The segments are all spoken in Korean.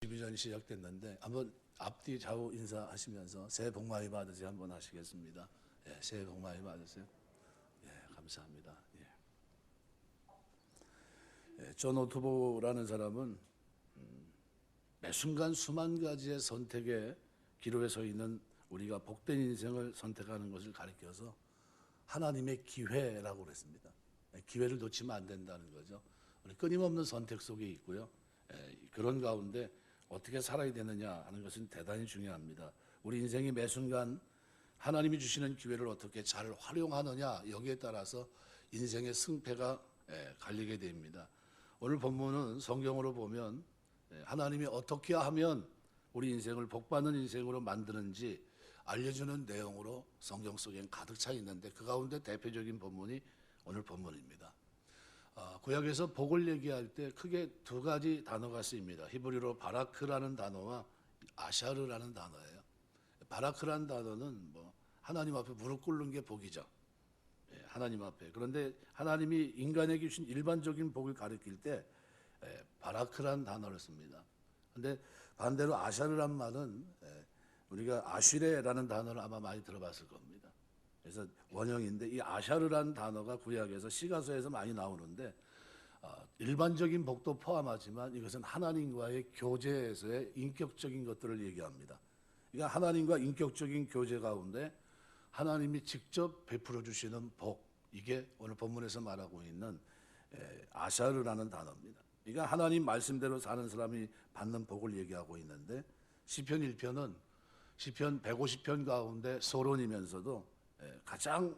12전 시작됐는데 한번 앞뒤 좌우 인사하시면서 새해 복 많이 받으세요 한번 하시겠습니다. 예, 새해 복 많이 받으세요. 예, 감사합니다. 예, 존 오토보라는 사람은 매 순간 수만 가지의 선택의 기로에 서 있는 우리가 복된 인생을 선택하는 것을 가리켜서 하나님의 기회라고 그랬습니다. 예, 기회를 놓치면 안 된다는 거죠. 우리 끊임없는 선택 속에 있고요. 그런 가운데 어떻게 살아야 되느냐 하는 것은 대단히 중요합니다. 우리 인생이 매 순간 하나님이 주시는 기회를 어떻게 잘 활용하느냐 여기에 따라서 인생의 승패가 갈리게 됩니다. 오늘 본문은 성경으로 보면 하나님이 어떻게 하면 우리 인생을 복받는 인생으로 만드는지 알려주는 내용으로 성경 속에 가득 차 있는데 그 가운데 대표적인 본문이 오늘 본문입니다. 구약에서 복을 얘기할 때 크게 두 가지 단어가 쓰입니다. 히브리어로 바라크라는 단어와 아샤르라는 단어예요. 바라크라는 단어는 하나님 앞에 무릎 꿇는 게 복이죠. 하나님 앞에. 그런데 하나님이 인간에게 주신 일반적인 복을 가리킬 때 바라크라는 단어를 씁니다. 그런데 반대로 아샤르란 말은 우리가 아슈레라는 단어를 아마 많이 들어봤을 겁니다. 그래서 원형인데 이 아샤르라는 단어가 구약에서 시가서에서 많이 나오는데 일반적인 복도 포함하지만 이것은 하나님과의 교제에서의 인격적인 것들을 얘기합니다. 그러니까 하나님과 인격적인 교제 가운데 하나님이 직접 베풀어 주시는 복, 이게 오늘 본문에서 말하고 있는 아샤르라는 단어입니다. 그러니까 하나님 말씀대로 사는 사람이 받는 복을 얘기하고 있는데 시편 1편은 시편 150편 가운데 서론이면서도 가장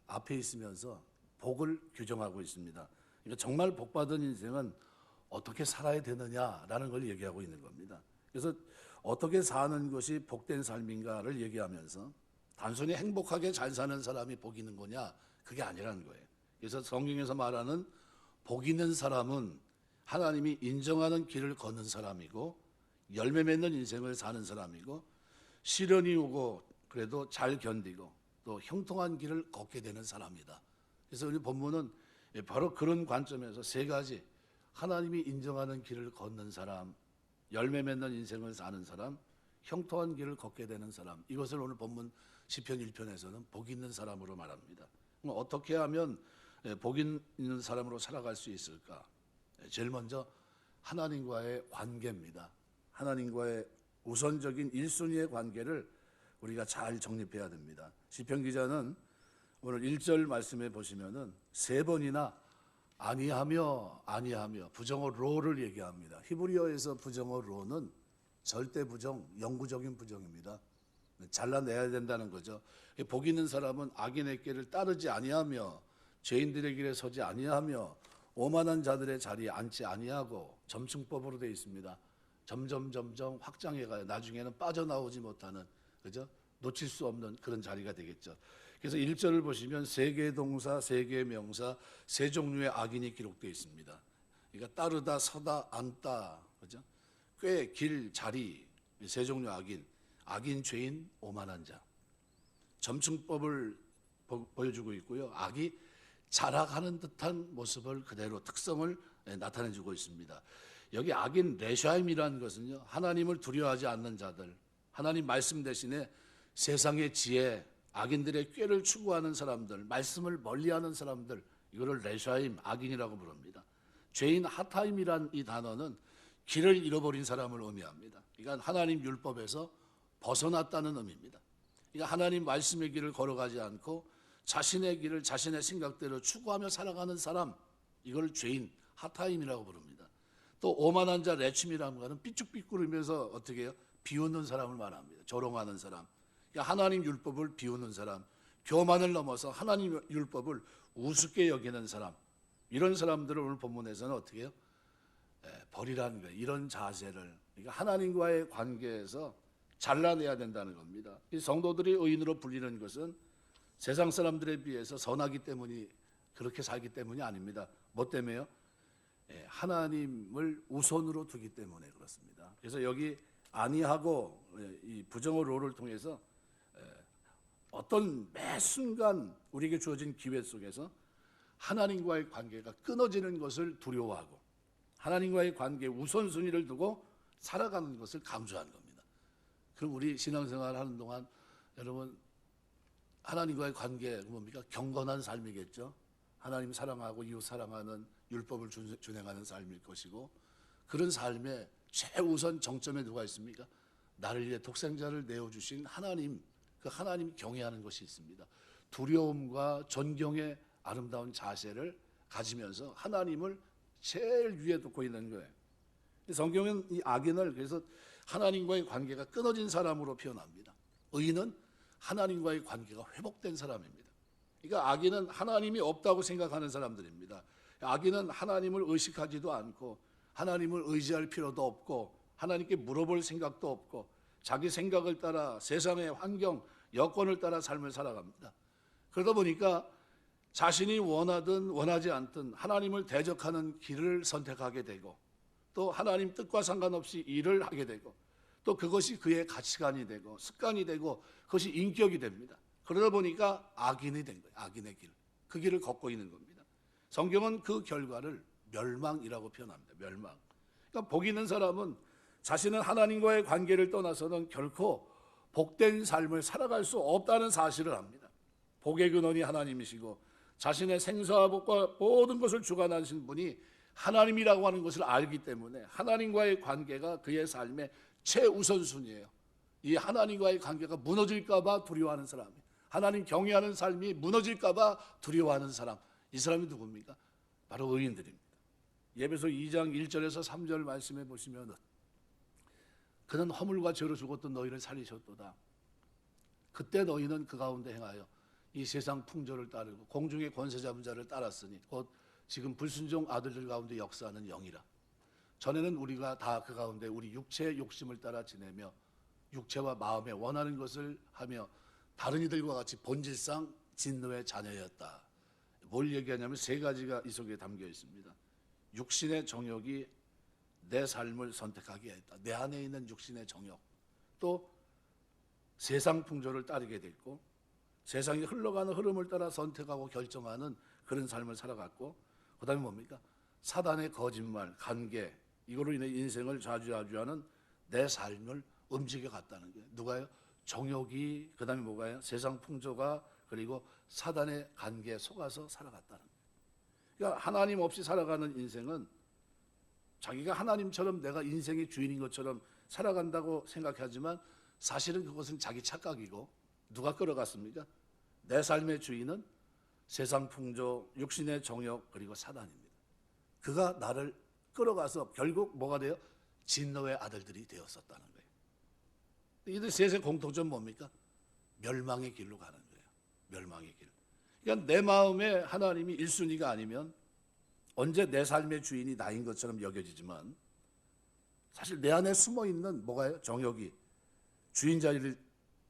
앞에 있으면서 복을 규정하고 있습니다. 그러니까 정말 복받은 인생은 어떻게 살아야 되느냐라는 걸 얘기하고 있는 겁니다. 그래서 어떻게 사는 것이 복된 삶인가를 얘기하면서 단순히 행복하게 잘 사는 사람이 복 있는 거냐 그게 아니라는 거예요. 그래서 성경에서 말하는 복 있는 사람은 하나님이 인정하는 길을 걷는 사람이고 열매 맺는 인생을 사는 사람이고 시련이 오고 그래도 잘 견디고 또 형통한 길을 걷게 되는 사람이다. 그래서 우리 본문은 바로 그런 관점에서 세 가지, 하나님이 인정하는 길을 걷는 사람, 열매 맺는 인생을 사는 사람, 형통한 길을 걷게 되는 사람, 이것을 오늘 본문 시편 1편에서는 복 있는 사람으로 말합니다. 어떻게 하면 복 있는 사람으로 살아갈 수 있을까? 제일 먼저 하나님과의 관계입니다. 하나님과의 우선적인 1순위의 관계를 우리가 잘 정립해야 됩니다. 시편 기자는 오늘 1절 말씀에 보시면은 세 번이나 아니하며 부정어 로를 얘기합니다. 히브리어에서 부정어 로는 절대 부정, 영구적인 부정입니다. 잘라내야 된다는 거죠. 복 있는 사람은 악인의 길을 따르지 아니하며 죄인들의 길에 서지 아니하며 오만한 자들의 자리에 앉지 아니하고 점층법으로 되어 있습니다. 점점 확장해가요. 나중에는 빠져나오지 못하는, 그죠? 놓칠 수 없는 그런 자리가 되겠죠. 그래서 1절을 보시면 세 개의 동사, 세 개의 명사, 세 종류의 악인이 기록되어 있습니다. 그러니까 따르다, 서다, 앉다, 그죠? 꽤, 길, 자리, 세 종류 악인, 죄인, 오만한 자. 점층법을 보여주고 있고요. 악이 자락하는 듯한 모습을 그대로 특성을 나타내주고 있습니다. 여기 악인 레샤임이라는 것은요, 하나님을 두려워하지 않는 자들, 하나님 말씀 대신에 세상의 지혜, 악인들의 꾀를 추구하는 사람들, 말씀을 멀리하는 사람들, 이거를 레샤임, 악인이라고 부릅니다. 죄인 하타임이란 이 단어는 길을 잃어버린 사람을 의미합니다. 그러니까 하나님 율법에서 벗어났다는 의미입니다. 그러니까 하나님 말씀의 길을 걸어가지 않고 자신의 길을 자신의 생각대로 추구하며 살아가는 사람, 이걸 죄인 하타임이라고 부릅니다. 또 오만한 자 레춤이라는 것은 삐죽삐꾸르면서 어떻게 해요? 비웃는 사람을 말합니다. 조롱하는 사람. 그러니까 하나님 율법을 비웃는 사람, 교만을 넘어서 하나님 율법을 우습게 여기는 사람, 이런 사람들을 오늘 본문에서는 어떻게 해요? 버리라는 거예요. 이런 자세를. 그러니까 하나님과의 관계에서 잘라내야 된다는 겁니다. 이 성도들이 의인으로 불리는 것은 세상 사람들에 비해서 선하기 때문이, 그렇게 살기 때문이 아닙니다. 뭐 때문에요? 하나님을 우선으로 두기 때문에 그렇습니다. 그래서 여기 아니하고 이 부정어 로를 통해서 어떤 매 순간 우리에게 주어진 기회 속에서 하나님과의 관계가 끊어지는 것을 두려워하고 하나님과의 관계 우선순위를 두고 살아가는 것을 강조한 겁니다. 그럼 우리 신앙생활 하는 동안 여러분 하나님과의 관계 뭡니까? 경건한 삶이겠죠. 하나님 사랑하고 이웃 사랑하는 율법을 준행하는 삶일 것이고, 그런 삶의 최우선 정점에 누가 있습니까? 나를 위해 독생자를 내어주신 하나님, 그 하나님 경외하는 것이 있습니다. 두려움과 존경의 아름다운 자세를 가지면서 하나님을 제일 위에 두고 있는 거예요. 성경은 이 악인을 그래서 하나님과의 관계가 끊어진 사람으로 표현합니다. 의인은 하나님과의 관계가 회복된 사람입니다. 그러니까 악인은 하나님이 없다고 생각하는 사람들입니다. 악인은 하나님을 의식하지도 않고 하나님을 의지할 필요도 없고 하나님께 물어볼 생각도 없고 자기 생각을 따라 세상의 환경, 여건을 따라 삶을 살아갑니다. 그러다 보니까 자신이 원하든 원하지 않든 하나님을 대적하는 길을 선택하게 되고, 또 하나님 뜻과 상관없이 일을 하게 되고, 또 그것이 그의 가치관이 되고 습관이 되고 그것이 인격이 됩니다. 그러다 보니까 악인이 된 거예요. 악인의 길. 그 길을 걷고 있는 겁니다. 성경은 그 결과를 멸망이라고 표현합니다. 멸망. 그러니까 복 있는 사람은 자신은 하나님과의 관계를 떠나서는 결코 복된 삶을 살아갈 수 없다는 사실을 압니다. 복의 근원이 하나님이시고 자신의 생사와 복과 모든 것을 주관하신 분이 하나님이라고 하는 것을 알기 때문에 하나님과의 관계가 그의 삶의 최우선순위예요. 이 하나님과의 관계가 무너질까 봐 두려워하는 사람, 하나님 경외하는 삶이 무너질까 봐 두려워하는 사람, 이 사람이 누굽니까? 바로 의인들입니다. 예배소 2장 1절에서 3절 말씀해 보시면, 그는 허물과 죄로 죽었던 너희를 살리셨도다. 그때 너희는 그 가운데 행하여 이 세상 풍조를 따르고 공중의 권세 잡은 자를 따랐으니 곧 지금 불순종 아들들 가운데 역사하는 영이라. 전에는 우리가 다 그 가운데 우리 육체의 욕심을 따라 지내며 육체와 마음에 원하는 것을 하며 다른 이들과 같이 본질상 진노의 자녀였다. 뭘 얘기하냐면 세 가지가 이 속에 담겨 있습니다. 육신의 정욕이 내 삶을 선택하게 했다. 내 안에 있는 육신의 정욕. 또 세상 풍조를 따르게 됐고 세상이 흘러가는 흐름을 따라 선택하고 결정하는 그런 삶을 살아갔고, 그 다음에 뭡니까? 사단의 거짓말, 관계, 이걸로 인해 인생을 좌지우지하는 내 삶을 움직여갔다는 거예요. 누가요? 정욕이, 그 다음에 뭐가요? 세상 풍조가, 그리고 사단의 관계에 속아서 살아갔다는 거예요. 그러니까 하나님 없이 살아가는 인생은 자기가 하나님처럼 내가 인생의 주인인 것처럼 살아간다고 생각하지만 사실은 그것은 자기 착각이고, 누가 끌어갔습니까? 내 삶의 주인은 세상 풍조, 육신의 정욕, 그리고 사단입니다. 그가 나를 끌어가서 결국 뭐가 돼요? 진노의 아들들이 되었었다는 거예요. 이들 셋의 공통점 뭡니까? 멸망의 길로 가는 거예요. 멸망의 길. 그러니까 내 마음에 하나님이 1순위가 아니면 언제 내 삶의 주인이 나인 것처럼 여겨지지만 사실 내 안에 숨어있는 뭐가요? 정욕이 주인 자리를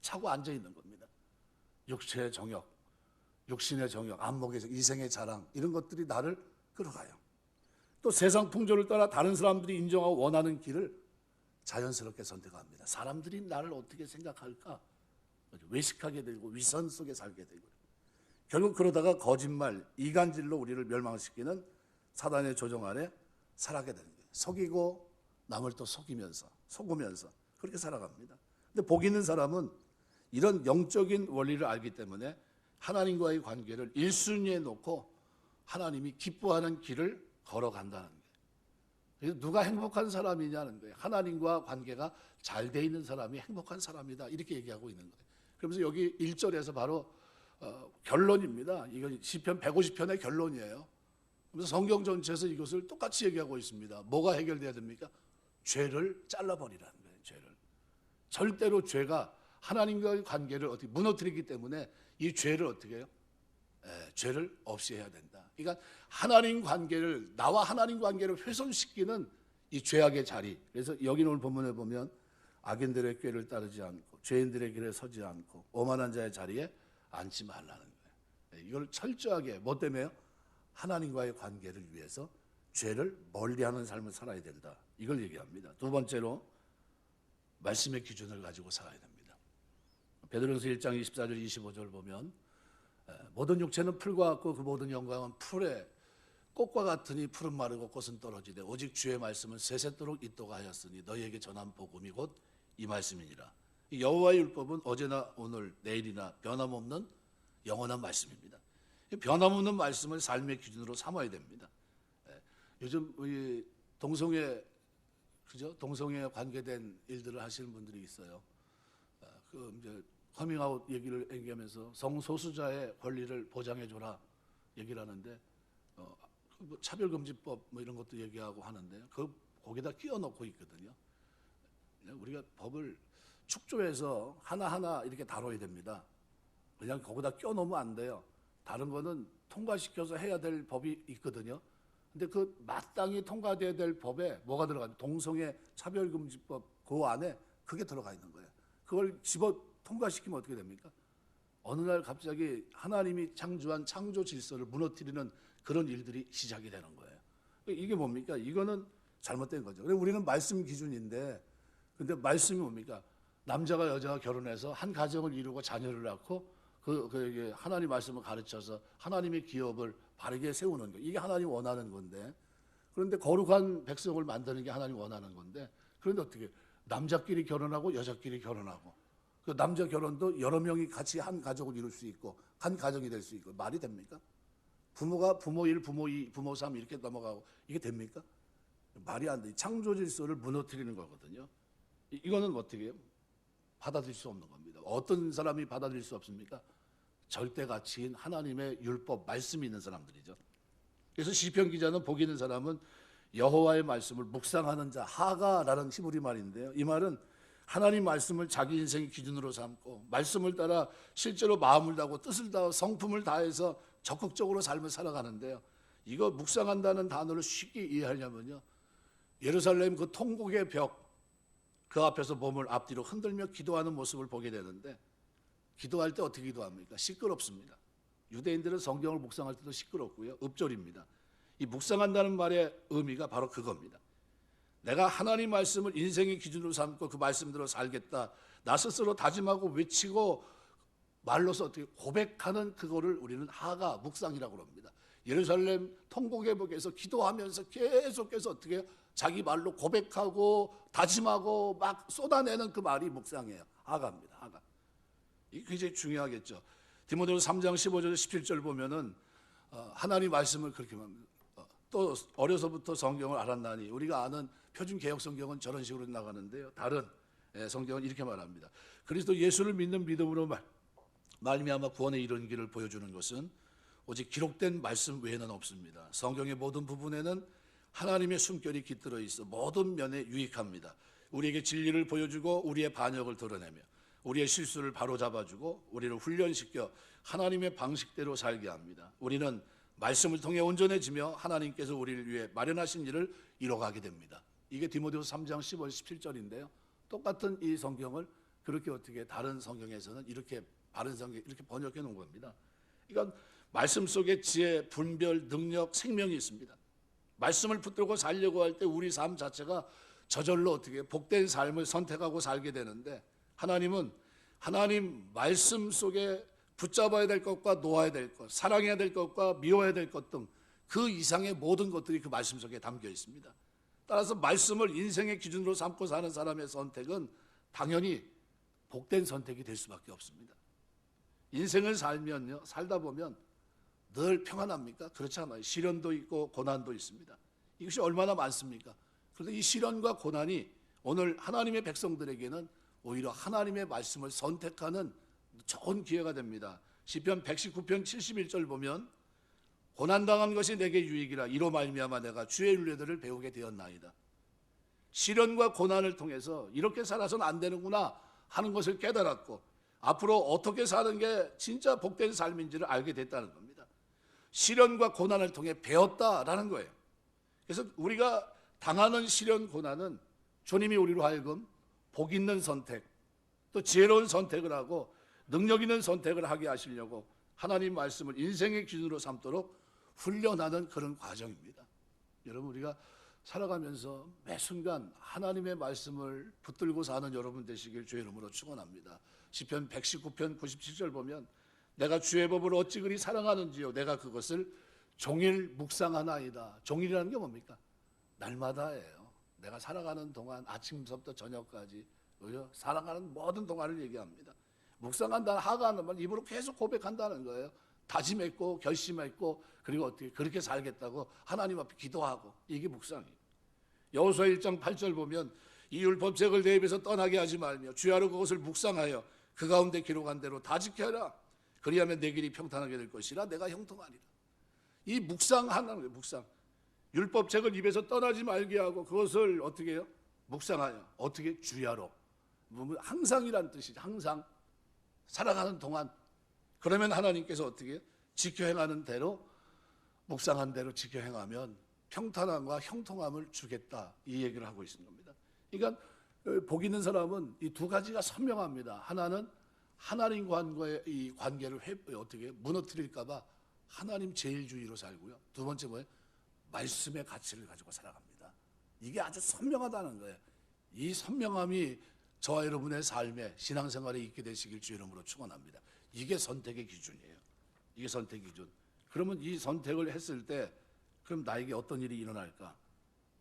차고 앉아있는 겁니다. 육체의 정욕, 육신의 정욕, 안목의 정욕, 이생의 자랑, 이런 것들이 나를 끌어가요. 또 세상 풍조를 따라 다른 사람들이 인정하고 원하는 길을 자연스럽게 선택합니다. 사람들이 나를 어떻게 생각할까? 외식하게 되고 위선 속에 살게 되고, 결국 그러다가 거짓말, 이간질로 우리를 멸망시키는 사단의 조종 아래 살아가게 되는 거예요. 속이고 남을 또 속으면서 그렇게 살아갑니다. 근데 복 있는 사람은 이런 영적인 원리를 알기 때문에 하나님과의 관계를 1순위에 놓고 하나님이 기뻐하는 길을 걸어간다는 거예요. 그래서 누가 행복한 사람이냐는 거예요. 하나님과 관계가 잘 돼 있는 사람이 행복한 사람이다, 이렇게 얘기하고 있는 거예요. 그러면서 여기 1절에서 바로 결론입니다. 이건 시편 150편의 결론이에요. 그래서 성경 전체에서 이것을 똑같이 얘기하고 있습니다. 뭐가 해결돼야 됩니까? 죄를 잘라버리라는 거예요. 죄를. 절대로 죄가 하나님과의 관계를 어떻게 무너뜨리기 때문에 이 죄를 어떻게 해요? 죄를 없애야 된다. 그러니까 하나님 관계를, 나와 하나님 관계를 훼손시키는 이 죄악의 자리. 그래서 여기 오늘 본문에 보면 악인들의 꾀를 따르지 않고 죄인들의 길에 서지 않고 오만한 자의 자리에 앉지 말라는 거예요. 이걸 철저하게 뭐 때문에요? 하나님과의 관계를 위해서 죄를 멀리하는 삶을 살아야 된다, 이걸 얘기합니다. 두 번째로 말씀의 기준을 가지고 살아야 됩니다. 베드로전서 1장 24절 25절 보면 모든 육체는 풀과 같고 그 모든 영광은 풀의 꽃과 같으니 푸른 마르고 꽃은 떨어지되 오직 주의 말씀은 세세토록 있도록 하였으니 너희에게 전한 복음이 곧 이 말씀이니라. 이 여호와의 율법은 어제나 오늘 내일이나 변함없는 영원한 말씀입니다. 이 변함없는 말씀을 삶의 기준으로 삼아야 됩니다. 요즘 이 동성애 동성애에 관계된 일들을 하시는 분들이 있어요. 그 이제 커밍아웃 얘기를 얘기하면서 성소수자의 권리를 보장해줘라 얘기를 하는데 뭐 차별금지법 뭐 이런 것도 얘기하고 하는데 거기다 끼워넣고 있거든요. 우리가 법을 축조해서 하나하나 이렇게 다뤄야 됩니다. 그냥 거기다 끼워넣으면 안 돼요. 다른 거는 통과시켜서 해야 될 법이 있거든요. 근데 그 마땅히 통과돼야 될 법에 뭐가 들어가요? 동성애 차별금지법 그 안에 그게 들어가 있는 거예요. 그걸 집어 통과시키면 어떻게 됩니까? 어느 날 갑자기 하나님이 창조한 창조 질서를 무너뜨리는 그런 일들이 시작이 되는 거예요. 이게 뭡니까? 이거는 잘못된 거죠. 우리는 말씀 기준인데, 근데 말씀이 뭡니까? 남자가 여자가 결혼해서 한 가정을 이루고 자녀를 낳고 그에게 하나님 말씀을 가르쳐서 하나님의 기업을 바르게 세우는 거. 이게 하나님 원하는 건데, 그런데 거룩한 백성을 만드는 게 하나님 원하는 건데, 그런데 어떻게 남자끼리 결혼하고 여자끼리 결혼하고 그 남자 결혼도 여러 명이 같이 한 가족을 이룰 수 있고 한 가정이 될 수 있고 말이 됩니까? 부모가 부모 1, 부모 2, 부모 3 이렇게 넘어가고 이게 됩니까? 말이 안 돼. 창조 질서를 무너뜨리는 거거든요. 이거는 어떻게 해요? 받아들일 수 없는 겁니다. 어떤 사람이 받아들일 수 없습니까? 절대 가치인 하나님의 율법 말씀이 있는 사람들이죠. 그래서 시편 기자는 복 있는 사람은 여호와의 말씀을 묵상하는 자, 하가라는 히브리 말인데요. 이 말은 하나님 말씀을 자기 인생의 기준으로 삼고 말씀을 따라 실제로 마음을 다하고 뜻을 다하고 성품을 다해서 적극적으로 삶을 살아가는데요. 이거 묵상한다는 단어를 쉽게 이해하려면요. 예루살렘 그 통곡의 벽, 그 앞에서 몸을 앞뒤로 흔들며 기도하는 모습을 보게 되는데, 기도할 때 어떻게 기도합니까? 시끄럽습니다. 유대인들은 성경을 묵상할 때도 시끄럽고요. 읍졸입니다. 이 묵상한다는 말의 의미가 바로 그겁니다. 내가 하나님 말씀을 인생의 기준으로 삼고 그 말씀대로 살겠다. 나 스스로 다짐하고 외치고 말로서 어떻게 고백하는 그거를 우리는 하가 묵상이라고 합니다. 예루살렘 통곡의 벽에서 기도하면서 계속해서 어떻게 자기 말로 고백하고 다짐하고 막 쏟아내는 그 말이 묵상이에요. 하가입니다. 하가. 이게 굉장히 중요하겠죠. 디모데후서 3장 15절 17절 보면은 하나님 말씀을 그렇게 말합니다. 또 어려서부터 성경을 알았나니, 우리가 아는 표준 개역 성경은 저런 식으로 나가는데요. 다른 성경은 이렇게 말합니다. 그리스도 예수를 믿는 믿음으로 말미암아 구원에 이르는 길을 보여주는 것은 오직 기록된 말씀 외에는 없습니다. 성경의 모든 부분에는 하나님의 숨결이 깃들어 있어 모든 면에 유익합니다. 우리에게 진리를 보여주고 우리의 반역을 드러내며 우리의 실수를 바로잡아주고 우리를 훈련시켜 하나님의 방식대로 살게 합니다. 우리는 말씀을 통해 온전해지며 하나님께서 우리를 위해 마련하신 일을 이뤄가게 됩니다. 이게 디모데후서 3장 15, 17절인데요. 똑같은 이 성경을 그렇게 어떻게 다른 성경에서는 이렇게 바른 성경 이렇게 번역해 놓은 겁니다. 이건 말씀 속에 지혜, 분별, 능력, 생명이 있습니다. 말씀을 붙들고 살려고 할 때 우리 삶 자체가 저절로 어떻게 복된 삶을 선택하고 살게 되는데, 하나님은 하나님 말씀 속에 붙잡아야 될 것과 놓아야 될 것, 사랑해야 될 것과 미워야 될 것 등 그 이상의 모든 것들이 그 말씀 속에 담겨 있습니다. 따라서 말씀을 인생의 기준으로 삼고 사는 사람의 선택은 당연히 복된 선택이 될 수밖에 없습니다. 인생을 살다 보면 늘 평안합니까? 그렇지 않아요. 시련도 있고 고난도 있습니다. 이것이 얼마나 많습니까? 그런데 이 시련과 고난이 오늘 하나님의 백성들에게는 오히려 하나님의 말씀을 선택하는 좋은 기회가 됩니다. 시편 119편 71절 보면 고난당한 것이 내게 유익이라 이로 말미암아 내가 주의 윤례들을 배우게 되었나이다. 시련과 고난을 통해서 이렇게 살아서는 안 되는구나 하는 것을 깨달았고 앞으로 어떻게 사는 게 진짜 복된 삶인지를 알게 됐다는 겁니다. 시련과 고난을 통해 배웠다라는 거예요. 그래서 우리가 당하는 시련, 고난은 주님이 우리로 하여금 복 있는 선택, 또 지혜로운 선택을 하고 능력 있는 선택을 하게 하시려고 하나님 말씀을 인생의 기준으로 삼도록 훈련하는 그런 과정입니다. 여러분, 우리가 살아가면서 매 순간 하나님의 말씀을 붙들고 사는 여러분 되시길 주의 이름으로 축원합니다. 시편 119편 97절 보면 내가 주의 법을 어찌 그리 사랑하는지요 내가 그것을 종일 묵상하나이다. 종일이라는 게 뭡니까? 날마다예요. 내가 살아가는 동안 아침부터 저녁까지 그죠? 살아가는 모든 동안을 얘기합니다. 묵상한다는 하가는 말 입으로 계속 고백한다는 거예요. 다짐했고 결심했고 그리고 어떻게 그렇게 살겠다고 하나님 앞에 기도하고 이게 묵상이에요. 여호수아 1장 8절 보면 이 율법책을 내 입에서 떠나게 하지 말며 주야로 그것을 묵상하여 그 가운데 기록한 대로 다 지켜라. 그리하면 내 길이 평탄하게 될 것이라 내가 형통하리라. 이 묵상하는 거예요. 묵상. 율법책을 입에서 떠나지 말게 하고 그것을 어떻게 해요? 묵상하여. 어떻게? 주야로. 항상이란 뜻이죠. 항상 살아가는 동안. 그러면 하나님께서 어떻게 해요? 지켜 행하는 대로 묵상한 대로 지켜 행하면 평탄함과 형통함을 주겠다. 이 얘기를 하고 있는 겁니다. 그러니까 복 있는 사람은 이 두 가지가 선명합니다. 하나는 하나님과의 이 관계를 어떻게 무너뜨릴까 봐 하나님 제일주의로 살고요. 두 번째 뭐예요? 말씀의 가치를 가지고 살아갑니다. 이게 아주 선명하다는 거예요. 이 선명함이 저와 여러분의 삶에 신앙생활에 있게 되시길 주 이름으로 축원합니다. 이게 선택의 기준이에요. 이게 선택 기준. 그러면 이 선택을 했을 때 그럼 나에게 어떤 일이 일어날까?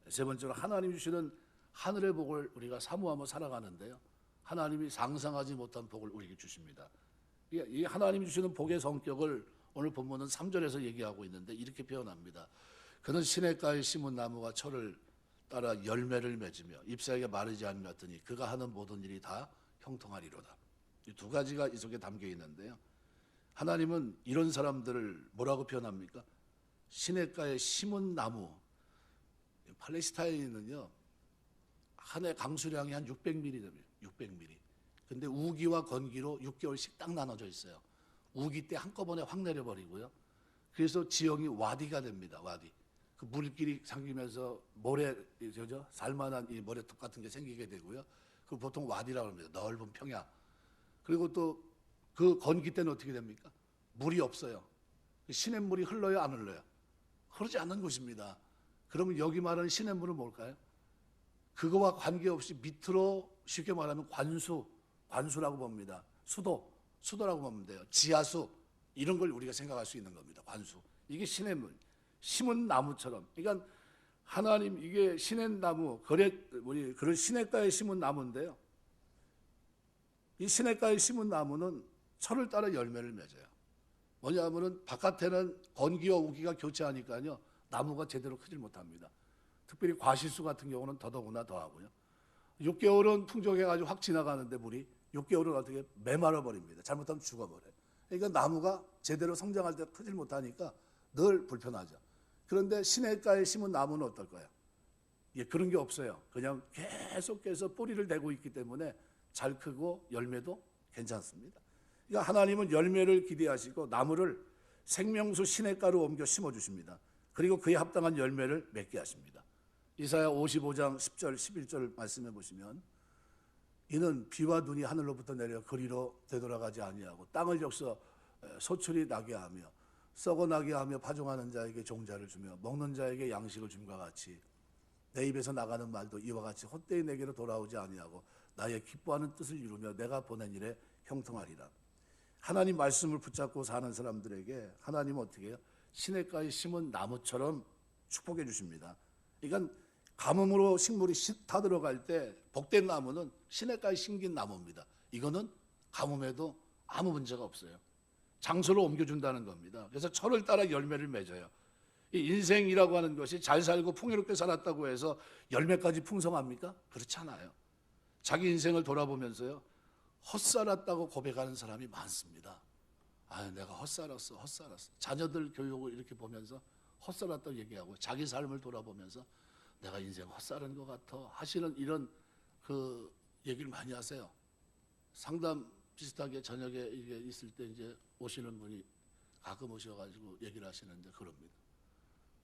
세 번째로 하나님 주시는 하늘의 복을 우리가 사모하며 살아가는데요. 하나님이 상상하지 못한 복을 우리에게 주십니다. 이 하나님 주시는 복의 성격을 오늘 본문은 3절에서 얘기하고 있는데 이렇게 표현합니다. 그는 시냇가에 심은 나무가 철을 따라 열매를 맺으며 잎사귀가 마르지 않았더니 그가 하는 모든 일이 다 형통하리로다. 이 두 가지가 이 속에 담겨 있는데요. 하나님은 이런 사람들을 뭐라고 표현합니까? 시냇가에 심은 나무. 팔레스타인은요 한 해 강수량이 한 600mm 됩니다. 600mm. 근데 우기와 건기로 6개월씩 딱 나눠져 있어요. 우기 때 한꺼번에 확 내려버리고요. 그래서 지형이 와디가 됩니다. 와디. 그 물길이 생기면서 모래, 살만한 이 모래톱 같은 게 생기게 되고요. 그 보통 와디라고 합니다. 넓은 평야. 그리고 또 그 건기 때는 어떻게 됩니까? 물이 없어요. 시냇물이 흘러요, 안 흘러요? 흐르지 않는 곳입니다. 그러면 여기 말하는 시냇물은 뭘까요? 그거와 관계없이 밑으로 쉽게 말하면 관수라고 봅니다. 수도라고 보면 돼요. 지하수 이런 걸 우리가 생각할 수 있는 겁니다. 관수. 이게 시냇물. 심은 나무처럼. 그러니까 하나님 이게 시냇나무, 그런 시냇가에 심은 나무인데요. 이 시냇가에 심은 나무는 철을 따라 열매를 맺어요. 뭐냐면은 바깥에는 건기와 우기가 교차하니까요. 나무가 제대로 크질 못합니다. 특별히 과실수 같은 경우는 더더구나 더하고요. 6개월은 풍족해가지고 확 지나가는데 물이 6개월은 어떻게 메말아 버립니다. 잘못하면 죽어버려요. 그러니까 나무가 제대로 성장할 때 크질 못하니까 늘 불편하죠. 그런데 시냇가에 심은 나무는 어떨까요? 예, 그런 게 없어요. 그냥 계속해서 뿌리를 대고 있기 때문에 잘 크고 열매도 괜찮습니다. 그러니까 하나님은 열매를 기대하시고 나무를 생명수 시냇가로 옮겨 심어주십니다. 그리고 그에 합당한 열매를 맺게 하십니다. 이사야 55장 10절 11절 말씀해 보시면 이는 비와 눈이 하늘로부터 내려 그리로 되돌아가지 아니하고 땅을 역서 소출이 나게 하며 썩어나게 하며 파종하는 자에게 종자를 주며 먹는 자에게 양식을 줌과 같이 내 입에서 나가는 말도 이와 같이 헛되이 내게로 돌아오지 아니하고 나의 기뻐하는 뜻을 이루며 내가 보낸 일에 형통하리라. 하나님 말씀을 붙잡고 사는 사람들에게 하나님은 어떻게 해요? 시냇가에 심은 나무처럼 축복해 주십니다. 그러니까 가뭄으로 식물이 타들어갈 때 복된 나무는 시냇가에 심긴 나무입니다. 이거는 가뭄에도 아무 문제가 없어요. 장소로 옮겨준다는 겁니다. 그래서 철을 따라 열매를 맺어요. 이 인생이라고 하는 것이 잘 살고 풍요롭게 살았다고 해서 열매까지 풍성합니까? 그렇지 않아요. 자기 인생을 돌아보면서요. 헛살았다고 고백하는 사람이 많습니다. 아, 내가 헛살았어. 자녀들 교육을 이렇게 보면서 헛살았다고 얘기하고 자기 삶을 돌아보면서 내가 인생 헛살은 것 같아 하시는 이런 그 얘기를 많이 하세요. 상담 비슷하게 저녁에 이게 있을 때 이제 오시는 분이 가끔 오셔가지고 얘기를 하시는데 그럽니다.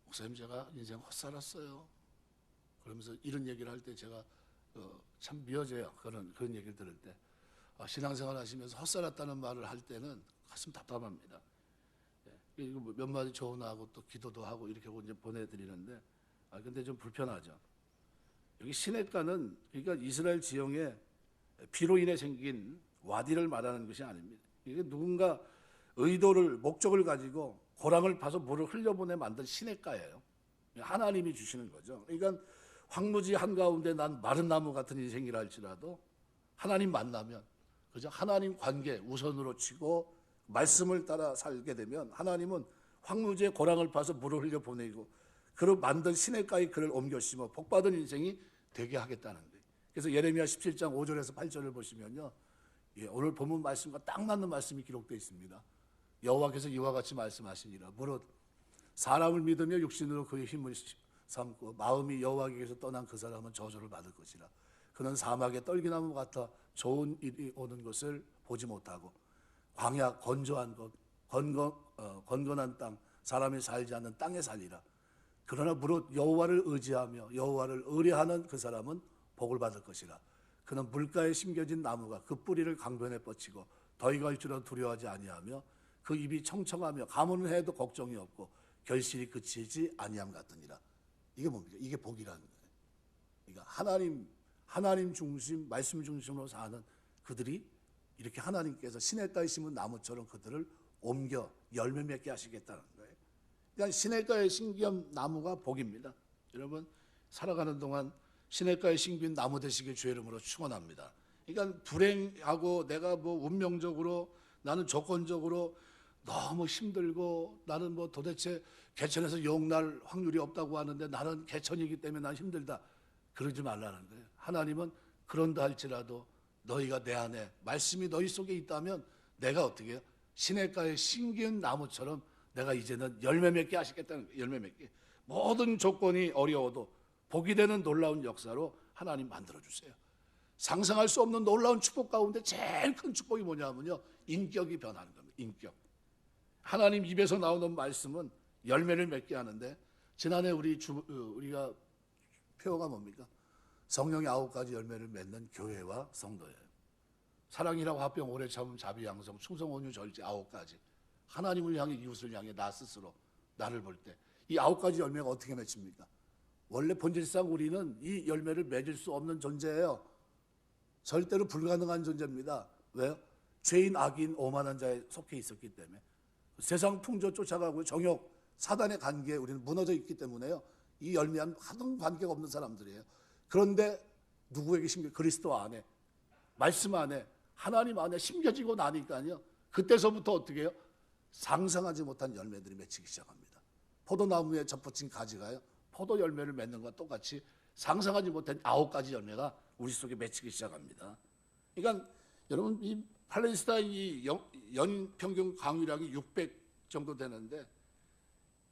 목사님 제가 인생 헛살았어요. 그러면서 이런 얘기를 할 때 제가 참 미어져요. 그런 얘기를 들을 때. 신앙생활 하시면서 헛살았다는 말을 할 때는 가슴 답답합니다. 몇 마디 조언하고 또 기도도 하고 이렇게 이제 보내드리는데 근데 좀 불편하죠. 여기 시냇가는 그러니까 이스라엘 지형에 비로 인해 생긴 와디를 말하는 것이 아닙니다. 이게 누군가 목적을 가지고 고랑을 파서 물을 흘려보내 만든 시냇가예요. 하나님이 주시는 거죠. 그러니까 황무지 한가운데 난 마른 나무 같은 인생이라 할지라도 하나님 만나면, 그죠? 하나님 관계 우선으로 치고 말씀을 따라 살게 되면 하나님은 황무지의 고랑을 파서 물을 흘려보내고 그를 만든 시냇가에 그를 옮겨 심어 복받은 인생이 되게 하겠다는 거예요. 그래서 예레미야 17장 5절에서 8절을 보시면요, 오늘 본문 말씀과 딱 맞는 말씀이 기록되어 있습니다. 여호와께서 이와 같이 말씀하시니라. 무릇 사람을 믿으며 육신으로 그의 힘을 삼고 마음이 여호와께서 떠난 그 사람은 저주를 받을 것이라. 그는 사막의 떨기나무 같아 좋은 일이 오는 것을 보지 못하고 광야 건조한 것 건건한 땅 사람이 살지 않는 땅에 살리라. 그러나 무릇 여호와를 의지하며 여호와를 의뢰하는 그 사람은 복을 받을 것이라. 그는 물가에 심겨진 나무가 그 뿌리를 강변에 뻗치고 더 익을 줄은 두려워하지 아니하며 그 입이 청청하며 가문을 해도 걱정이 없고 결실이 그치지 아니함 같으니라. 이게 뭡니까? 이게 복이라는 거예요. 그러니까 하나님 중심, 말씀 중심으로 사는 그들이 이렇게 하나님께서 시냇가에 심은 나무처럼 그들을 옮겨 열매 맺게 하시겠다는 거예요. 그러니까 시냇가에 심긴 나무가 복입니다. 여러분 살아가는 동안 시냇가에 심긴 나무 되시길 주의 이름으로 축원합니다. 그러니까 불행하고 내가 뭐 운명적으로 나는 조건적으로 너무 힘들고 나는 뭐 도대체 개천에서 영날 확률이 없다고 하는데 나는 개천이기 때문에 난 힘들다. 그러지 말라는 거예요. 하나님은 그런다 할지라도 너희가 내 안에 말씀이 너희 속에 있다면 내가 어떻게 해요? 시냇가에 심긴 나무처럼 내가 이제는 열매 맺게 하시겠다는 거예요. 열매 맺게. 모든 조건이 어려워도 복이 되는 놀라운 역사로 하나님 만들어주세요. 상상할 수 없는 놀라운 축복 가운데 제일 큰 축복이 뭐냐면요, 인격이 변하는 겁니다. 인격. 하나님 입에서 나오는 말씀은 열매를 맺게 하는데, 지난해 우리가 표어가 뭡니까? 성령의 9가지 열매를 맺는 교회와 성도예요. 사랑이라고 화평 오래 참음 자비 양성 충성 온유 절제 9가지. 하나님을 향해 이웃을 향해 나 스스로 나를 볼 때 이 9가지 열매가 어떻게 맺힙니까? 원래 본질상 우리는 이 열매를 맺을 수 없는 존재예요. 절대로 불가능한 존재입니다. 왜요? 죄인, 악인, 오만한 자에 속해 있었기 때문에. 세상 풍조 쫓아가고 정욕, 사단의 관계에 우리는 무너져 있기 때문에요. 이 열매와는 하등 관계가 없는 사람들이에요. 그런데 누구에게 심겨? 그리스도 안에, 말씀 안에, 하나님 안에 심겨지고 나니까요, 그때서부터 어떻게 해요? 상상하지 못한 열매들이 맺히기 시작합니다. 포도나무에 접붙인 가지가요, 포도 열매를 맺는 것과 똑같이 상상하지 못한 9가지 열매가 우리 속에 맺히기 시작합니다. 그러니까 여러분 이 팔레스타인이 연평균 강유량이 600 정도 되는데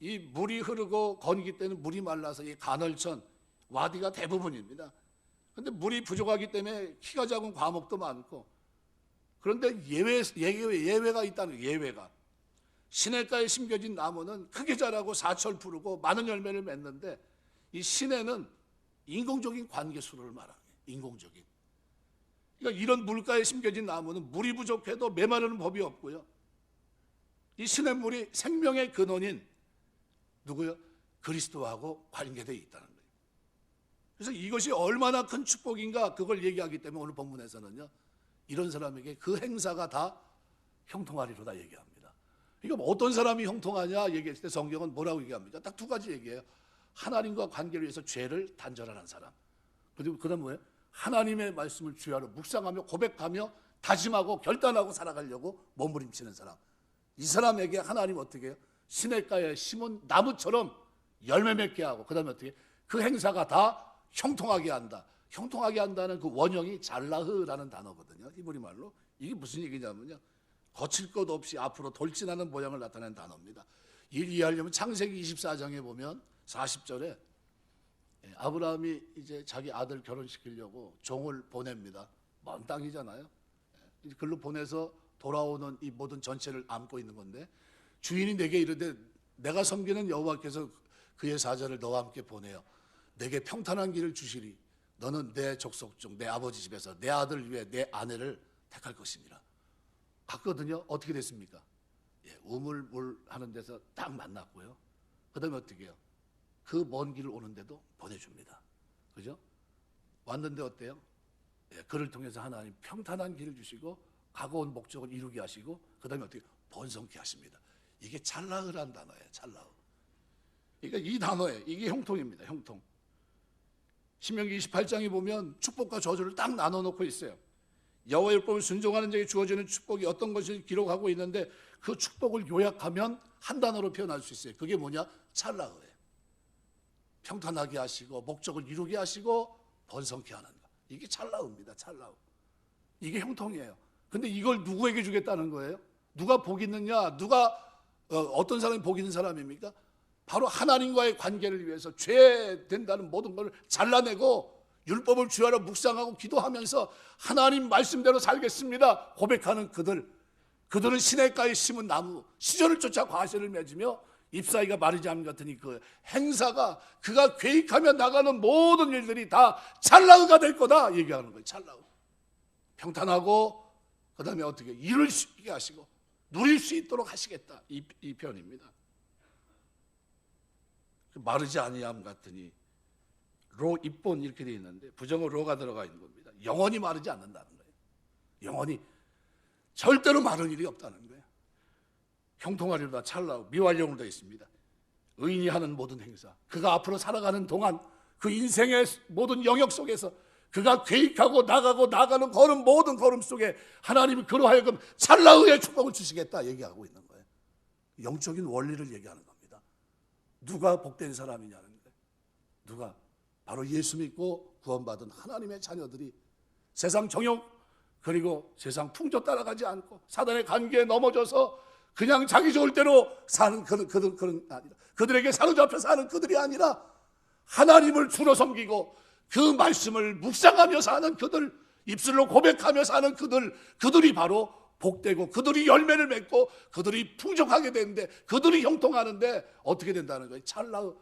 이 물이 흐르고 건기 때는 물이 말라서 이 간헐천 와디가 대부분입니다. 그런데 물이 부족하기 때문에 키가 작은 과목도 많고, 그런데 예외가 있다는 거예요. 예외가. 시냇가에 심겨진 나무는 크게 자라고 사철 푸르고 많은 열매를 맺는데, 이 시내는 인공적인 관계 수를 말하는 거예요. 인공적인. 그러니까 이런 물가에 심겨진 나무는 물이 부족해도 메마르는 법이 없고요. 이 시냇물이 생명의 근원인 누구요? 그리스도하고 관계되어 있다는 거예요. 그래서 이것이 얼마나 큰 축복인가 그걸 얘기하기 때문에 오늘 본문에서는요, 이런 사람에게 그 행사가 다 형통하리로다 얘기합니다. 이거 어떤 사람이 형통하냐 얘기했을 때 성경은 뭐라고 얘기합니까? 딱 2가지 얘기해요. 하나님과 관계를 위해서 죄를 단절하는 사람, 그리고 그 다음 뭐예요? 하나님의 말씀을 주야로 묵상하며 고백하며 다짐하고 결단하고 살아가려고 몸부림치는 사람. 이 사람에게 하나님 어떻게 해요? 시냇가에 심은 나무처럼 열매 맺게 하고, 그 다음에 어떻게 해요? 그 행사가 다 형통하게 한다. 형통하게 한다는 그 원형이 잘라흐라는 단어거든요. 히브리 말로. 이게 무슨 얘기냐면요, 거칠 것 없이 앞으로 돌진하는 모양을 나타내는 단어입니다. 이를 이해하려면 창세기 24장에 보면 40절에 아브라함이 이제 자기 아들 결혼시키려고 종을 보냅니다. 먼 땅이잖아요. 글로 보내서 돌아오는 이 모든 전체를 안고 있는 건데, 주인이 내게 이르되 내가 섬기는 여호와께서 그의 사자를 너와 함께 보내어 내게 평탄한 길을 주시리. 너는 내 족속 중 내 아버지 집에서 내 아들 위에 내 아내를 택할 것이니라. 갔거든요. 어떻게 됐습니까? 우물물 하는 데서 딱 만났고요. 그 다음에 어떻게 해요? 그 먼 길을 오는데도 보내줍니다. 그죠? 왔는데 어때요? 그를 통해서 하나님 평탄한 길을 주시고 가고 온 목적을 이루게 하시고, 그 다음에 어떻게 번성케 하십니다. 이게 찰나으란 단어예요. 찰나으. 그러니까 이 단어에 이게 형통입니다. 형통. 신명기 28장에 보면 축복과 저주를 딱 나눠놓고 있어요. 여호와 율법을 순종하는 자에게 주어지는 축복이 어떤 것을 기록하고 있는데 그 축복을 요약하면 한 단어로 표현할 수 있어요. 그게 뭐냐? 찰나으예요. 평탄하게 하시고 목적을 이루게 하시고 번성케 하는 것. 이게 찰나으입니다. 찰나으. 이게 형통이에요. 근데 이걸 누구에게 주겠다는 거예요? 누가 복 있느냐? 누가 어떤 사람이 복 있는 사람입니까? 바로 하나님과의 관계를 위해서 죄 된다는 모든 걸 잘라내고 율법을 주하러 묵상하고 기도하면서 하나님 말씀대로 살겠습니다 고백하는 그들은 시냇가에 심은 나무 시절을 쫓아 과실을 맺으며 잎사귀가 마르지 않은 것 같으니 그 행사가 그가 계획하며 나가는 모든 일들이 다 찰나으가 될 거다 얘기하는 거예요. 찰나으. 평탄하고 그 다음에 어떻게 일을 쉽게 하시고 누릴 수 있도록 하시겠다 이 표현입니다. 마르지 아니함 같으니 로 입본 이렇게 되어 있는데 부정어 로가 들어가 있는 겁니다. 영원히 마르지 않는다는 거예요. 영원히 절대로 마른 일이 없다는 거예요. 형통하리로다 찰나고 미완령으로 되어 있습니다. 의인이 하는 모든 행사, 그가 앞으로 살아가는 동안 그 인생의 모든 영역 속에서 그가 계획하고 나가는 걸음 모든 걸음 속에 하나님이 그로 하여금 찰나의 축복을 주시겠다 얘기하고 있는 거예요. 영적인 원리를 얘기하는 겁니다. 누가 복된 사람이냐는 거예요. 누가? 바로 예수 믿고 구원받은 하나님의 자녀들이 세상 정욕 그리고 세상 풍조 따라가지 않고 사단의 관계에 넘어져서 그냥 자기 좋을 대로 사는 그런 아니라 그들에게 사로잡혀 사는 그들이 아니라 하나님을 주로 섬기고 그 말씀을 묵상하며 사는 그들, 입술로 고백하며 사는 그들이 바로 복되고 그들이 열매를 맺고 그들이 풍족하게 되는데 그들이 형통하는데 어떻게 된다는 거예요? 찰나의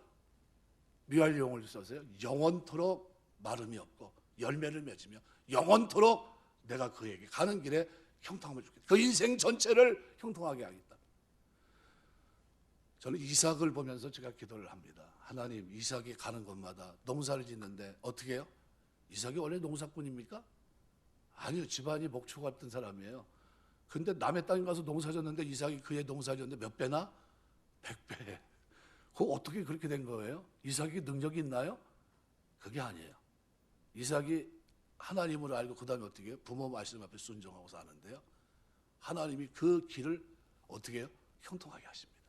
미완용을 써서요. 영원토록 마름이 없고 열매를 맺으며 영원토록 내가 그에게 가는 길에 형통함을 주겠다. 그 인생 전체를 형통하게 하겠다. 저는 이삭을 보면서 제가 기도를 합니다. 하나님, 이삭이 가는 곳마다 농사를 짓는데 어떻게 해요? 이삭이 원래 농사꾼입니까? 아니요, 집안이 목초 같은 사람이에요. 근데 남의 땅에 가서 농사 졌는데 이삭이 그의 농사 졌는데 몇 배나? 100배. 그거 어떻게 그렇게 된 거예요? 이삭이 능력이 있나요? 그게 아니에요. 이삭이 하나님을 알고 그 다음에 어떻게 해요? 부모 말씀 앞에 순종하고 사는데요. 하나님이 그 길을 어떻게 해요? 형통하게 하십니다.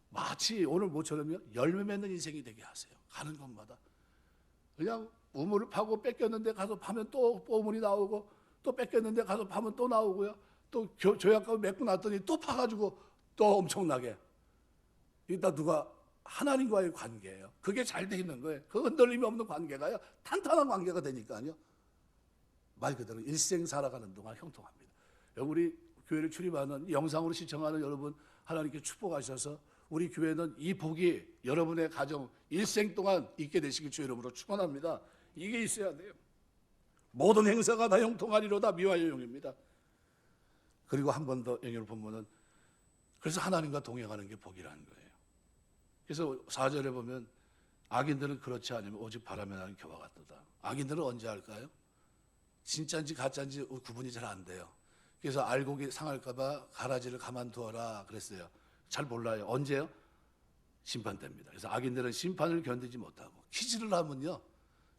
마치 오늘 모처럼요 열매 맺는 인생이 되게 하세요. 가는 곳마다 그냥 우물을 파고 뺏겼는데 가서 파면 또 우물이 나오고 또 뺏겼는데 가서 파면 또 나오고요. 또 조약값 맺고 났더니 또 파가지고 또 엄청나게. 이다 누가 하나님과의 관계예요. 그게 잘 돼 있는 거예요. 그 흔들림이 없는 관계가요 탄탄한 관계가 되니까요. 말 그대로 일생 살아가는 동안 형통합니다. 우리 교회를 출입하는 영상으로 시청하는 여러분 하나님께 축복하셔서 우리 교회는 이 복이 여러분의 가정 일생 동안 있게 되시길 주 이름으로 축원합니다. 이게 있어야 돼요. 모든 행사가 다 형통하리로다 미완용입니다. 그리고 한 번 더 영역을 보면은 그래서 하나님과 동행하는 게 복이라는 거예요. 그래서 4절에 보면 악인들은 그렇지 않으면 오직 바람에 나는 겨와 같도다. 악인들은 언제 할까요? 진짜인지 가짜인지 구분이 잘 안 돼요. 그래서 알곡이 상할까 봐 가라지를 가만두어라 그랬어요. 잘 몰라요. 언제요? 심판 때입니다. 그래서 악인들은 심판을 견디지 못하고 키질을 하면요.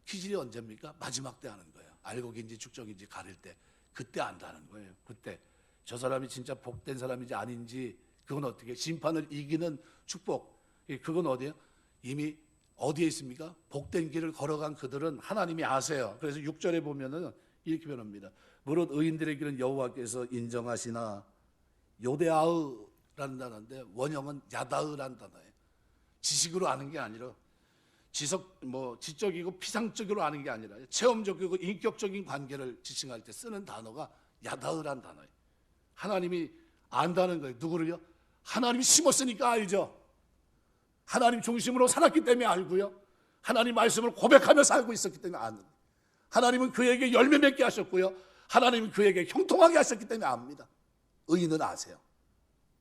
키질이 언제입니까? 마지막 때 하는 거예요. 알곡인지 축적인지 가릴 때 그때 안다는 거예요. 그때 저 사람이 진짜 복된 사람인지 아닌지 그건 어떻게 심판을 이기는 축복 그건 어디예요? 이미 어디에 있습니까? 복된 길을 걸어간 그들은 하나님이 아세요. 그래서 6절에 보면은 이렇게 변합니다. 무릇 의인들의 길은 여호와께서 인정하시나 요데아으라는 단어인데 원형은 야다으라는 단어예요. 지식으로 아는 게 아니라 지적이고 피상적으로 아는 게 아니라 체험적이고 인격적인 관계를 지칭할 때 쓰는 단어가 야다으라는 단어예요. 하나님이 안다는 거예요. 누구를요? 하나님이 심었으니까 알죠. 하나님 중심으로 살았기 때문에 알고요. 하나님 말씀을 고백하며 살고 있었기 때문에 아는 거예요. 하나님은 그에게 열매 맺게 하셨고요. 하나님은 그에게 형통하게 하셨기 때문에 압니다. 의인은 아세요.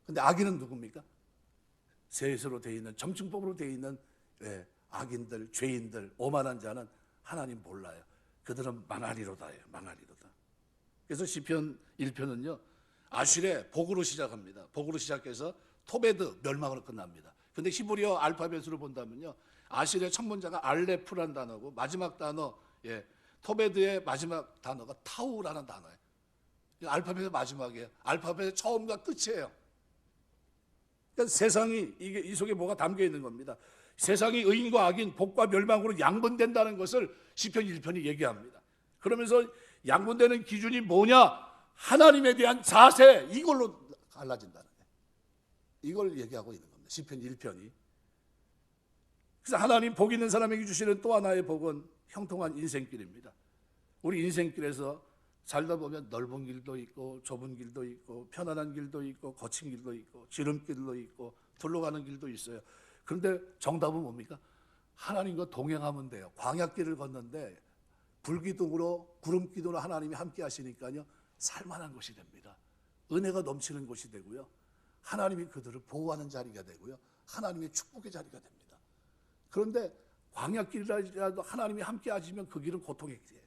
근데 악인은 누굽니까? 세수로 되어 있는 점층법으로 되어 있는 악인들, 죄인들, 오만한 자는 하나님 몰라요. 그들은 망하리로다예요. 망하리로다. 그래서 시편 1편은요. 아실의 복으로 시작합니다. 복으로 시작해서 토베드 멸망으로 끝납니다. 근데 히브리어 알파벳으로 본다면요, 아실의 첫 문자가 알레프라는 단어고 마지막 단어, 토베드의 마지막 단어가 타우라는 단어예요. 알파벳의 마지막이에요. 알파벳의 처음과 끝이에요. 그러니까 세상이 이 속에 뭐가 담겨 있는 겁니다. 세상이 의인과 악인, 복과 멸망으로 양분된다는 것을 시편 1편이 얘기합니다. 그러면서 양분되는 기준이 뭐냐? 하나님에 대한 자세, 이걸로 갈라진다는 거예요. 이걸 얘기하고 있는 겁니다. 시편 1편이. 그래서 하나님 복 있는 사람에게 주시는 또 하나의 복은 형통한 인생길입니다. 우리 인생길에서 살다 보면 넓은 길도 있고 좁은 길도 있고 편안한 길도 있고 거친 길도 있고 지름길도 있고 둘러가는 길도 있어요. 그런데 정답은 뭡니까? 하나님과 동행하면 돼요. 광야길을 걷는데 불기둥으로 구름기둥으로 하나님이 함께 하시니까요, 살만한 곳이 됩니다. 은혜가 넘치는 곳이 되고요, 하나님이 그들을 보호하는 자리가 되고요, 하나님의 축복의 자리가 됩니다. 그런데 광야길이라도 하나님이 함께 하시면 그 길은 고통의 길이에요.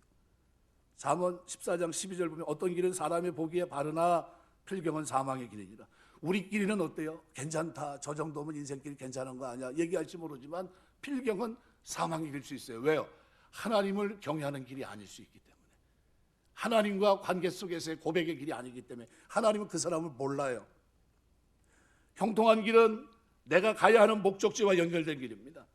잠언 14장 12절 보면 어떤 길은 사람의 보기에 바르나 필경은 사망의 길이니라. 우리 길이는 어때요? 괜찮다, 저 정도면 인생길이 괜찮은 거 아니야 얘기할지 모르지만 필경은 사망의 길일 수 있어요. 왜요? 하나님을 경외하는 길이 아닐 수 있기 때문에, 하나님과 관계 속에서의 고백의 길이 아니기 때문에 하나님은 그 사람을 몰라요. 형통한 길은 내가 가야 하는 목적지와 연결된 길입니다.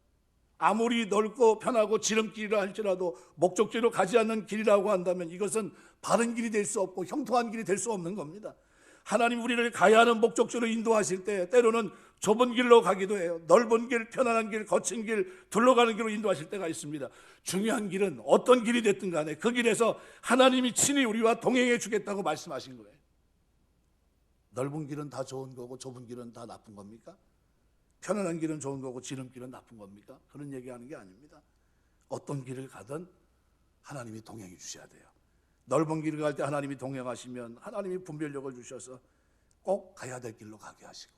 아무리 넓고 편하고 지름길이라 할지라도 목적지로 가지 않는 길이라고 한다면 이것은 바른 길이 될 수 없고 형통한 길이 될 수 없는 겁니다. 하나님 우리를 가야 하는 목적지로 인도하실 때 때로는 좁은 길로 가기도 해요. 넓은 길, 편안한 길, 거친 길, 둘러가는 길로 인도하실 때가 있습니다. 중요한 길은 어떤 길이 됐든 간에 그 길에서 하나님이 친히 우리와 동행해 주겠다고 말씀하신 거예요. 넓은 길은 다 좋은 거고 좁은 길은 다 나쁜 겁니까? 편안한 길은 좋은 거고 지름길은 나쁜 겁니까? 그런 얘기하는 게 아닙니다. 어떤 길을 가든 하나님이 동행해 주셔야 돼요. 넓은 길을 갈 때 하나님이 동행하시면 하나님이 분별력을 주셔서 꼭 가야 될 길로 가게 하시고,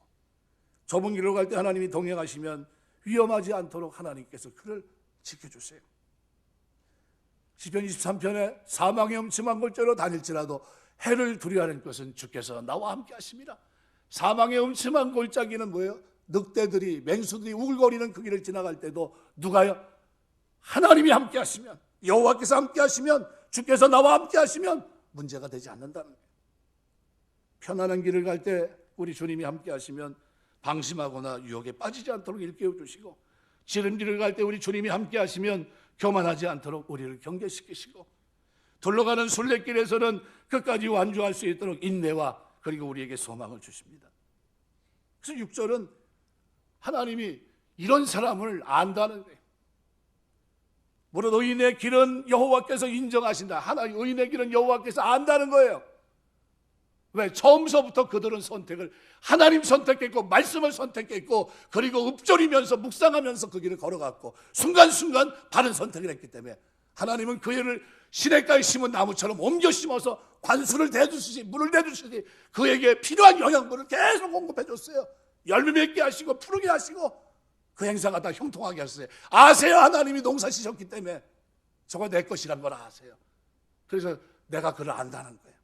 좁은 길로 갈 때 하나님이 동행하시면 위험하지 않도록 하나님께서 그를 지켜주세요. 시편 23편에 사망의 음침한 골짜기로 다닐지라도 해를 두려워하는 것은 주께서 나와 함께 하십니다. 사망의 음침한 골짜기는 뭐예요? 늑대들이, 맹수들이 우글거리는 그 길을 지나갈 때도 누가요? 하나님이 함께 하시면, 여호와께서 함께 하시면, 주께서 나와 함께 하시면 문제가 되지 않는다는 거예요. 편안한 길을 갈 때 우리 주님이 함께 하시면 방심하거나 유혹에 빠지지 않도록 일깨워 주시고, 지름길을 갈 때 우리 주님이 함께 하시면 교만하지 않도록 우리를 경계시키시고, 둘러가는 순례길에서는 끝까지 완주할 수 있도록 인내와 그리고 우리에게 소망을 주십니다. 그래서 6절은 하나님이 이런 사람을 안다는 거예요. 무릇 의인의 길은 여호와께서 인정하신다. 하나님 의인의 길은 여호와께서 안다는 거예요. 왜? 처음서부터 그들은 선택을, 하나님 선택했고 말씀을 선택했고 그리고 읊조리면서 묵상하면서 그 길을 걸어갔고 순간순간 바른 선택을 했기 때문에 하나님은 그 일을 시냇가에 심은 나무처럼 옮겨 심어서 관수를 대주시지, 물을 대주시지, 그에게 필요한 영양분을 계속 공급해 줬어요. 열매 맺게 하시고 푸르게 하시고 그 행사가 다 형통하게 하셨어요. 아세요? 하나님이 농사 지셨기 때문에 저거 내 것이란 걸 아세요. 그래서 내가 그를 안다는 거예요.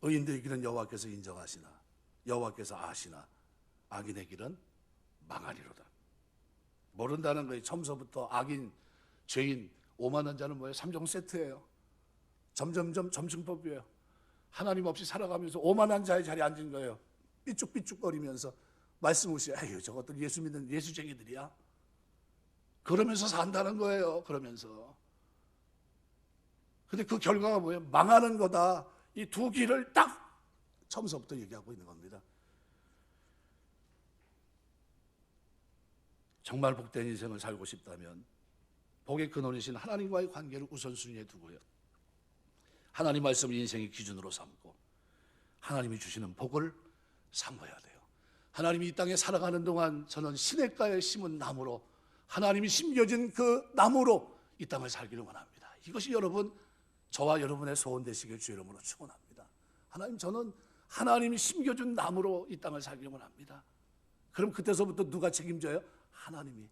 의인들의 길은 여호와께서 인정하시나 여호와께서 아시나 악인의 길은 망하리로다. 모른다는 거예요. 처음서부터 악인, 죄인, 오만한 자는 뭐예요? 3종 세트예요. 점점점 점층법이에요. 하나님 없이 살아가면서 오만한 자의 자리에 앉은 거예요. 삐죽삐죽거리면서 말씀 오시죠. 에휴, 저것들 예수 믿는 예수쟁이들이야. 그러면서 산다는 거예요. 그러면서. 근데 그 결과가 뭐예요? 망하는 거다. 이 두 길을 딱 처음서부터 얘기하고 있는 겁니다. 정말 복된 인생을 살고 싶다면 복의 근원이신 하나님과의 관계를 우선순위에 두고요, 하나님 말씀을 인생의 기준으로 삼고 하나님이 주시는 복을 삼아야 돼요. 하나님이 이 땅에 살아가는 동안 저는 시냇가에 심은 나무로, 하나님이 심겨진 그 나무로 이 땅을 살기를 원합니다. 이것이 여러분, 저와 여러분의 소원 되시길 주 이름으로 축원합니다. 하나님, 저는 하나님이 심겨준 나무로 이 땅을 살기를 원합니다. 그럼 그때서부터 누가 책임져요? 하나님이.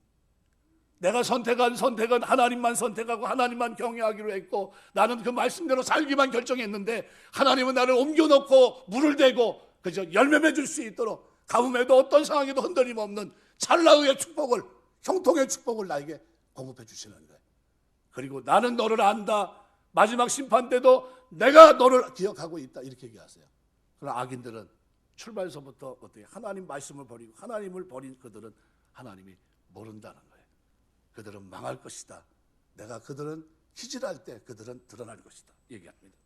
내가 선택한 선택은 하나님만 선택하고 하나님만 경외하기로 했고 나는 그 말씀대로 살기만 결정했는데 하나님은 나를 옮겨놓고 물을 대고 그저 열매 맺을 수 있도록 가뭄에도 어떤 상황에도 흔들림 없는 찰나의 축복을, 형통의 축복을 나에게 공급해 주시는 거예요. 그리고 나는 너를 안다. 마지막 심판 때도 내가 너를 기억하고 있다. 이렇게 얘기하세요. 그러나 악인들은 출발서부터 어떻게 하나님 말씀을 버리고 하나님을 버린 그들은 하나님이 모른다는 거예요. 그들은 망할 것이다. 내가 그들은 기질할 때 그들은 드러날 것이다. 얘기합니다.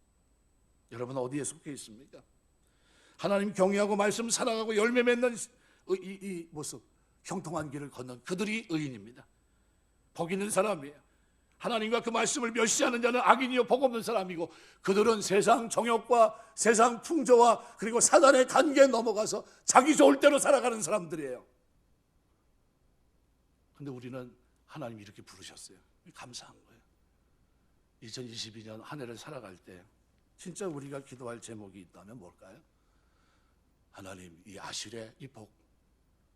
여러분 어디에 속해 있습니까? 하나님 경외하고 말씀 사랑하고 열매 맺는 이 모습, 형통한 길을 걷는 그들이 의인입니다. 복 있는 사람이에요. 하나님과 그 말씀을 멸시하는 자는 악인이요 복 없는 사람이고 그들은 세상 정욕과 세상 풍조와 그리고 사단의 관계에 넘어가서 자기 좋을 대로 살아가는 사람들이에요. 근데 우리는 하나님이 이렇게 부르셨어요. 감사한 거예요. 2022년 한 해를 살아갈 때 진짜 우리가 기도할 제목이 있다면 뭘까요? 하나님, 이 아실의 이 복,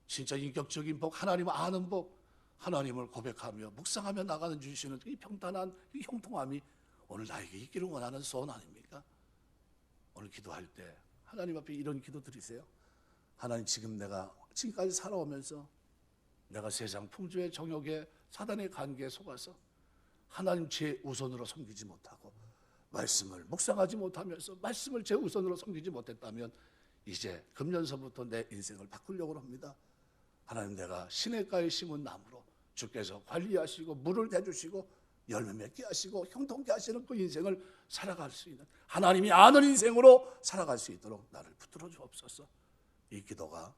진짜 인격적인 복, 하나님 아는 복, 하나님을 고백하며 묵상하며 나가는 주시는 이 평탄한 이 형통함이 오늘 나에게 있기를 원하는 소원 아닙니까? 오늘 기도할 때 하나님 앞에 이런 기도 드리세요. 하나님, 지금 내가 지금까지 살아오면서 내가 세상 풍조의 정욕에 사단의 관계에 속아서 하나님 제 우선으로 섬기지 못하고 말씀을 묵상하지 못하면서 말씀을 제 우선으로 섬기지 못했다면 이제 금년서부터 내 인생을 바꾸려고 합니다. 하나님, 내가 시냇가에 심은 나무로 주께서 관리하시고 물을 대주시고 열매 맺게 하시고 형통케 하시는 그 인생을 살아갈 수 있는 하나님이 아는 인생으로 살아갈 수 있도록 나를 붙들어 주옵소서. 이 기도가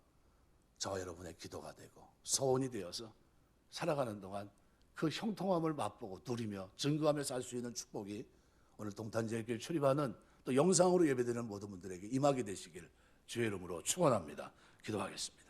저와 여러분의 기도가 되고 소원이 되어서 살아가는 동안 그 형통함을 맛보고 누리며 증거하며 살 수 있는 축복이 오늘 동탄제일교회 출입하는 또 영상으로 예배드리는 모든 분들에게 임하게 되시길 주의 이름으로 축원합니다. 기도하겠습니다.